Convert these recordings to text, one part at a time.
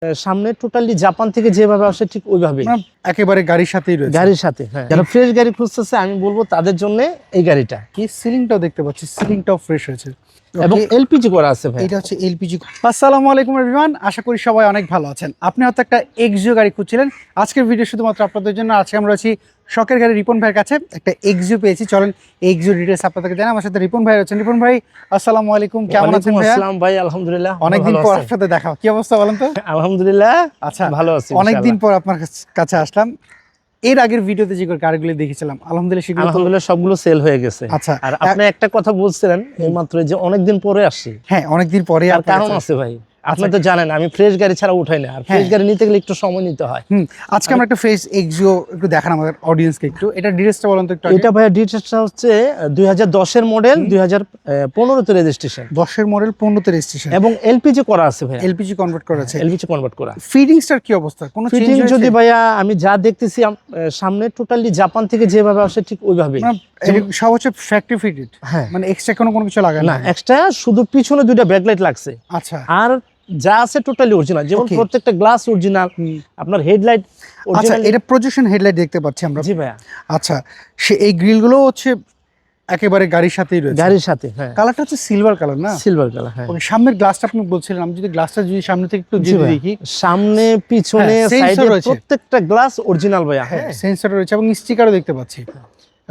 সামনে totally Japan থেকে যেভাবে আসে ঠিক ওইভাবে একেবারে গাড়ির সাথেই রয়েছে। গাড়ির সাথে, হ্যাঁ। যারা ফ্রেশ গাড়ি খুঁজতেছে আমি বলবো তাদের জন্য এই গাড়িটা। কি সিলিংটাও দেখতে পাচ্ছি, সিলিংটাও ফ্রেশ হয়েছে এবং এলপিজি করা আছে ভাই। এটা হচ্ছে এলপিজি। আসসালামু আলাইকুম এভরিওয়ান, আশা করি সবাই অনেক ভালো আছেন। আপনি হয়তো একটা এক্সিও গাড়ি খুঁজছিলেন, আজকের ভিডিও শুধুমাত্র আপনাদের জন্য। আজকে আমরা আছি শখের গাড়ি রিপন ভাইয়ের কাছে, একটা এক্সিও পেয়েছি। চলেন এক্সিও ডিটেইলস আপনাদেরকে জানাই। আমার সাথে রিপন ভাই আছেন। রিপন ভাই আসসালামু আলাইকুম, কেমন আছেন ভাই? আসসালাম ভাই, আলহামদুলিল্লাহ। অনেকদিন পর আপনার সাথে দেখা, কি অবস্থা বলেন তো? আলহামদুলিল্লাহ, আচ্ছা ভালো আছি। অনেকদিন পর আপনার কাছে আসলাম। এর আগের ভিডিওতে যে গাড়িগুলো দেখেছিলাম আলহামদুলিল্লাহ সবগুলো সেল হয়ে গেছে। আচ্ছা, আর আপনি একটা কথা বলছিলেন এইমাত্র যে অনেকদিন পরে আসছি। হ্যাঁ, অনেকদিন পরে। আর কারণ আছে ভাই, আপনি তো জানেন আমি ফ্রেশ গাড়ি ছাড়া উঠাই না, আর ফ্রেশ গাড়ি নিতে গেলে একটু সময় নিতে হয়। আজকে আমরা একটা ফ্রেশ এক্সিও একটু দেখান আমাদের অডিয়েন্সকে একটু। এটা ডিটেইলসটা বলেন তো একটু। এটা ভাই ডিটেইলসটা হচ্ছে 2010 এর মডেল, 2015 তে রেজিস্ট্রেশন। 10 এর মডেল, 15 তে রেজিস্ট্রেশন এবং এলপিজি করা আছে ভাই। এলপিজি কনভার্ট করা আছে। এলপিজি কনভার্ট করা। ফিটিংসটার কি অবস্থা? কোনো চেঞ্জ ফিটিং হয়েছে? যদি ভাইয়া আমি যা দেখতেছি সামনে টোটালি জাপান থেকে যেভাবে আসে ঠিক ওইভাবে। সব হচ্ছে ফ্যাক্টরি ফিটেড, হ্যাঁ। মানে এক্সট্রা কোনো কিছু লাগানো না, এক্সট্রা শুধু পিছনে দুইটা ব্যাকলাইট লাগছে। আচ্ছা, আর যা আছে টোটালি অরিজিনাল, যেমন প্রত্যেকটা গ্লাস অরিজিনাল, আপনার হেডলাইট আচ্ছা। অরিজিনাল। এটা প্রজেকশন হেডলাইট দেখতে পাচ্ছি আমরা। জি ভাইয়া। আচ্ছা, এই গ্রিলগুলো হচ্ছে একেবারে গাড়ির সাথেই রয়েছে। গাড়ির সাথে, হ্যাঁ। কালারটা হচ্ছে সিলভার কালার না? সিলভার কালার, হ্যাঁ। ওকে, সামনের গ্লাসটা আপনি বলছিলেন, আমি যদি গ্লাসটা যদি সামনে থেকে একটু দেখি, সামনে পিছনে সাইডে প্রত্যেকটা গ্লাস অরিজিনাল ভাইয়া। হ্যাঁ, সেন্সর রয়েছে এবং স্টিকারও দেখতে পাচ্ছি,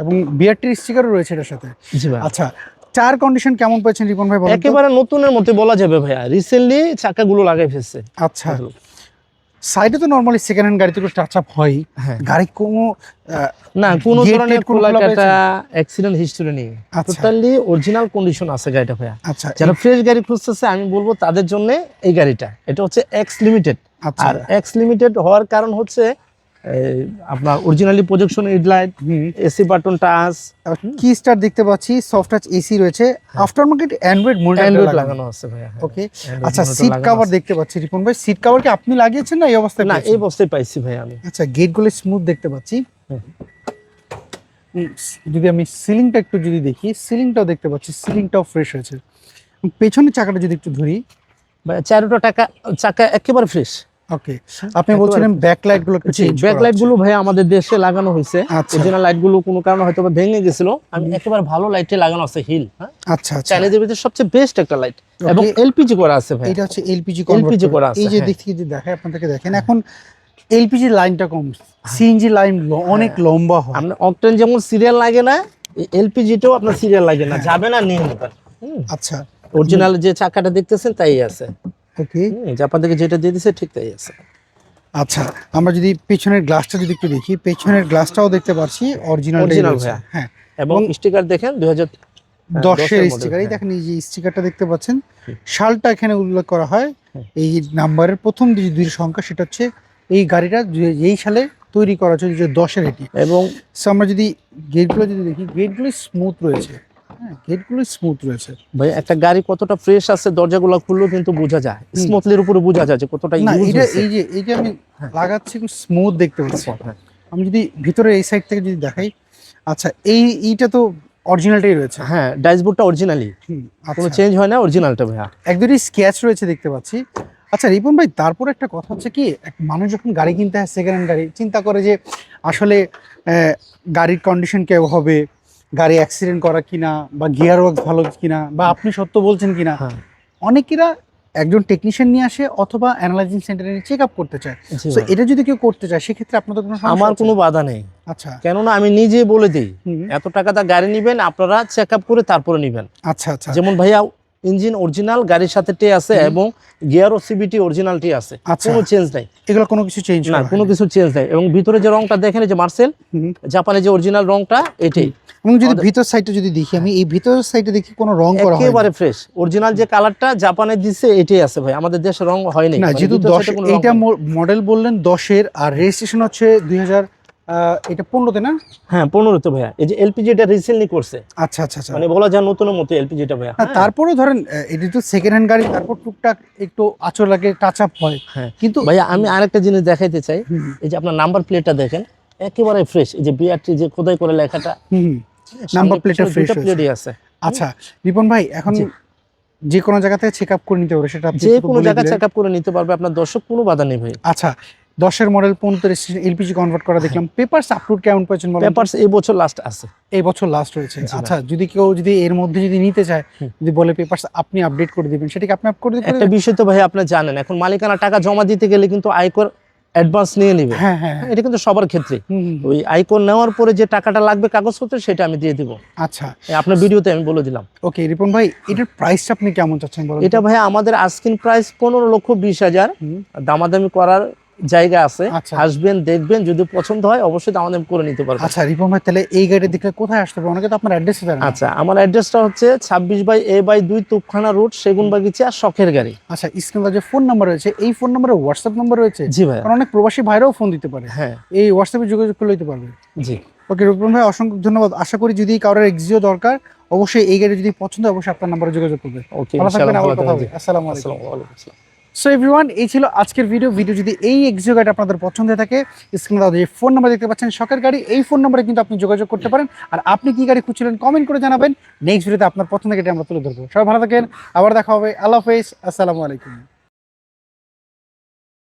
এবং বিআরটির স্টিকারও রয়েছে এটার সাথে। জি ভাই। আচ্ছা, টায়ার কন্ডিশন কেমন পেয়েছেন রিপন ভাই বলেন তো? একেবারে নতুনের মতো বলা যাবে ভাইয়া, রিসেন্টলি চাকাগুলো লাগাই ফেলছে। আচ্ছা, সাইডে তো নরমালি সেকেন্ড হ্যান্ড গাড়িতে একটু টাচ আপ হয়, গাড়ি কোনো না কোনো ধরনের খোলাকাটা অ্যাক্সিডেন্ট হিস্টরি নেই, টোটালি অরিজিনাল কন্ডিশন আছে গাড়িটা ভাইয়া। আচ্ছা, যারা ফ্রেশ গাড়ি খুঁজতেছে আমি বলবো তাদের জন্য এই গাড়িটা। এটা হচ্ছে এক্স লিমিটেড। আর এক্স লিমিটেড হওয়ার কারণ হচ্ছে আপনার originally projection headlight, AC button touch, কি স্টার দেখতে পাচ্ছি, সফট টাচ এসি রয়েছে, আফটার মার্কেট অ্যান্ড্রয়েড মনিটর লাগানো আছে ভাইয়া। ওকে, আচ্ছা, সিট কভার দেখতে পাচ্ছি রিপন ভাই। সিট কভার কি আপনি লাগিয়েছেন না এই অবস্থায়? না, এই অবস্থায় পাইছি ভাই আমি। আচ্ছা, গেটগুলো স্মুথ দেখতে পাচ্ছি। যদি আমি সিলিংটা একটু যদি দেখি, সিলিংটাও দেখতে পাচ্ছি, সিলিংটাও ফ্রেশ হয়েছে। পেছনের চাকাটা যদি একটু ধরি ভাই, চারোটা চাকা একেবারে ফ্রেশ। ওকে, আপনি বলছিলেন ব্যাকলাইট গুলো একটু চেঞ্জ। ব্যাকলাইট গুলো ভাই আমাদের দেশে লাগানো হয়েছে। অরিজিনাল লাইট গুলো কোনো কারণে হয়তো ভেঙে গেছিল, আমি একেবারে ভালো লাইটে লাগানো আছে হিল। আচ্ছা আচ্ছা, চাইনিজের ভিতরে সবচেয়ে বেস্ট একটা লাইট, এবং এলপিজি করা আছে ভাই। এটা হচ্ছে এলপিজি করা আছে। এই যে দিক থেকে যদি দেখাই আপনাদেরকে, দেখেন এখন এলপিজি লাইনটা কম, সিএনজি লাইন অনেক লম্বা হয়। আপনার অকটেন যেমন সিরিয়াল লাগে না, এলপিজিটাও আপনার সিরিয়াল লাগে না, যাবে না নিয়ে নেবেন। আচ্ছা, অরিজিনাল যে চাকাটা দেখতেছেন তাই আছে। ওকে, জাপান থেকে যেটা দিয়ে দিছে ঠিক তাই আছে। আচ্ছা, আমরা যদি পেছনের গ্লাসটা যদি একটু দেখি, পেছনের গ্লাসটাও দেখতে পাচ্ছি অরিজিনাল। হ্যাঁ, এবং স্টিকার দেখেন 2010 এর স্টিকার। এই দেখেন, এই যে স্টিকারটা দেখতে পাচ্ছেন, সালটা এখানে উল্লেখ করা হয়। এই নাম্বারের প্রথম যে দুই সংখ্যা, সেটা হচ্ছে এই গাড়িটা এই সালে তৈরি করা হয়েছে, 2010 এর এটি। এবং আমরা যদি গেটগুলো যদি দেখি, গেটগুলো স্মুথ রয়েছে। হ্যাঁ, গেটগুলো স্মুথ রয়েছে ভাই। একটা গাড়ি কতটা ফ্রেশ আছে দরজাগুলো খুললেও কিন্তু বোঝা যায়, স্মুথলির উপরে বোঝা যায় যে কতটা ইউজ হয়েছে। এই যে আমি লাগাচ্ছি, স্মুথ দেখতে পাচ্ছি। আমি যদি ভিতরে এই সাইড থেকে যদি দেখাই, আচ্ছা, এইটা তো অরিজিনালটাই রয়েছে। হ্যাঁ, ড্যাশবোর্ডটা অরিজিনালি, কোনো চেঞ্জ হয় না, অরিজিনালটা ভাইয়া। একদমই স্ক্র্যাচ রয়েছে দেখতে পাচ্ছি। আচ্ছা রিপন ভাই, তারপর একটা কথা হচ্ছে কি, মানুষ যখন গাড়ি কিনতে হয়, সেকেন্ড হ্যান্ড গাড়ি, চিন্তা করে যে আসলে গাড়ির কন্ডিশন কেউ হবে, গাড়ি অ্যাক্সিডেন্ট করা কিনা, বা গিয়ার ওয়ার্ক ভালো কিনা, বা আপনি সত্য বলছেন কিনা। অনেকেরা একজন টেকনিশিয়ান নিয়ে আসে, অথবা অ্যানালাইজিং সেন্টারে চেক আপ করতে চায়। তো এটা যদি কেউ করতে চায়, সেক্ষেত্রে আপনাদের কোনো সমস্যা? আমার কোনো বাধা নেই। আচ্ছা, কেননা আমি নিজে বলে দিই এত টাকা দা গাড়ি নিবেন, আপনারা চেক আপ করে তারপরে নিবেন। আচ্ছা আচ্ছা, যেমন ভাইয়া ইঞ্জিন অরিজিনাল গাড়ির সাথে টে আছে, এবং গিয়ার ও সিবিটি অরিজিনাল টে আছে, কোনো চেঞ্জ নাই। এগুলো কোনো কিছু চেঞ্জ না, কোনো কিছু চেঞ্জ নাই। এবং ভিতরে যে রংটা দেখেন, যে মার্সেল জাপানে যে অরিজিনাল রংটা, এটাই। এবং যদি ভিতর সাইডে যদি দেখি, আমি এই ভিতর সাইডে দেখি কোনো রং করা হয়নি, একেবারে ফ্রেশ অরিজিনাল যে কালারটা জাপানে দিছে এটাই আছে ভাই, আমাদের দেশে রং হয়নি। না, যেহেতু 10 এইটা মডেল বললেন 10 এর, আর রেজিস্ট্রেশন হচ্ছে 2000, এটা 15তে না? হ্যাঁ, 15তে ভাইয়া। এই যে এলপিজি এটা রিসেন্টলি করছে। আচ্ছা আচ্ছা আচ্ছা, মানে বলা যায় নতুনের মতো এলপিজিটা ভাইয়া। তারপরে ধরেন এটা তো সেকেন্ড হ্যান্ড গাড়ি, তারপর টুকটাক একটু আঁচড় লাগে, টাচ আপ হয়। হ্যাঁ, কিন্তু ভাইয়া আমি আরেকটা জিনিস দেখাইতে চাই। এই যে আপনার নাম্বার প্লেটটা দেখেন, একেবারে ফ্রেশ। এই যে বিআরটি যে খোদাই করে লেখাটা, নাম্বার প্লেটটা ফ্রেশ প্লেটই আছে। আচ্ছা রিপন ভাই, এখন যে কোনো জায়গা থেকে চেক আপ করে নিতে পারবে, সেটা আপনি যে একটু কোনো বলে জায়গায় দিলেন। চেক আপ করে নিতে পারবে, আপনার দর্শক কোনো বাধা নেই ভাই। আচ্ছা, 10-এর মডেল 15 রেজিস্ট্রেশন, এলপিজি কনভার্ট করা দেখলাম। পেপারস আপলোড কেমন পেয়েছেন বলেন তো? পেপারস এই বছর লাস্ট আছে। এই বছর লাস্ট হয়েছে। জি ভাই। আচ্ছা, যদি কেউ যদি এর মধ্যে যদি নিতে চায়, হুম। যদি বলে পেপারস আপনি আপডেট করে দিবেন, সেটা কি আপনি আপ করে একটা দিবেন? বিষয় তো ভাই আপনি জানেন, এখন মালিকানা টাকা জমা দিতে গেলে কিন্তু আয়কর অ্যাডভান্স নিয়ে নিবে। হ্যাঁ হ্যাঁ হ্যাঁ। এটা কিন্তু সবার ক্ষেত্রে। হুম, হুম, হুম। ওই আয়কর নেওয়ার পরে যে টাকাটা লাগবে কাগজপত্র, সেটা আমি দিয়ে দিব। আচ্ছা, আপনার ভিডিওতে আমি বলে দিলাম। ওকে রিপন ভাই, এটার প্রাইসটা আপনি কেমন চাচ্ছেন বলেন তো? এটা ভাই আমাদের আস্কিং প্রাইস 15,20,000, হুম। দামাদামি করার জায়গা আছে। আচ্ছা। আসবেন, দেখবেন, যদি পছন্দ হয় অবশ্যই দামাদামি করে নিতে পারবেন। আচ্ছা রিপন ভাই, তাহলে এই গাড়ি দেখলে কোথায় আসতে হবে? অনেকে তো আপনার অ্যাড্রেসে জানেন না। আচ্ছা, আমার অ্যাড্রেসটা হচ্ছে 26/A/2 তুপখানা রোড, সেগুনবাগিচা, শখের গাড়ি। আচ্ছা, স্ক্রিনে যে ফোন নাম্বার রয়েছে, এই ফোন নাম্বারে হোয়াটসঅ্যাপ নাম্বার রয়েছে? জি ভাই। কারণ অনেক প্রবাসী ভাইরাও ফোন দিতে পারে, হ্যাঁ। এই হোয়াটসঅ্যাপে যোগাযোগ করে নিতে পারবে। জি। ওকে রিপন ভাই, অসংখ্য ধন্যবাদ। আশা করি যদি কারোর এক্সিও দরকার, অবশ্যই এই গাড়ি যদি পছন্দ হয়, অবশ্যই আপনার নাম্বারে যোগাযোগ করবে। ওকে, ভালো থাকবেন, ইনশাআল্লাহ আবার ভালো কথা হবে। থাকবেন। আসসালামু আলাইকুম। আসসালামু আলাইকুম। সো এভরিওয়ান, এই ছিল আজকের ভিডিও যদি এই এক্সিও গাড়ি আপনাদের পছন্দ হয়ে থাকে, স্ক্রিনে দাও যে ফোন নাম্বার দেখতে পাচ্ছেন শখের গাড়ি, এই ফোন নাম্বারে কিন্তু আপনি যোগাযোগ করতে পারেন। আর আপনি কি গাড়ি খুঁজছিলেন কমেন্ট করে জানাবেন, নেক্সট ভিডিওতে আপনার পছন্দের গাড়ি আমরা তুলে ধরবো। সবাই ভালো থাকেন, আবার দেখা হবে। আল্লাহ হাফেজ, আসসালামু আলাইকুম।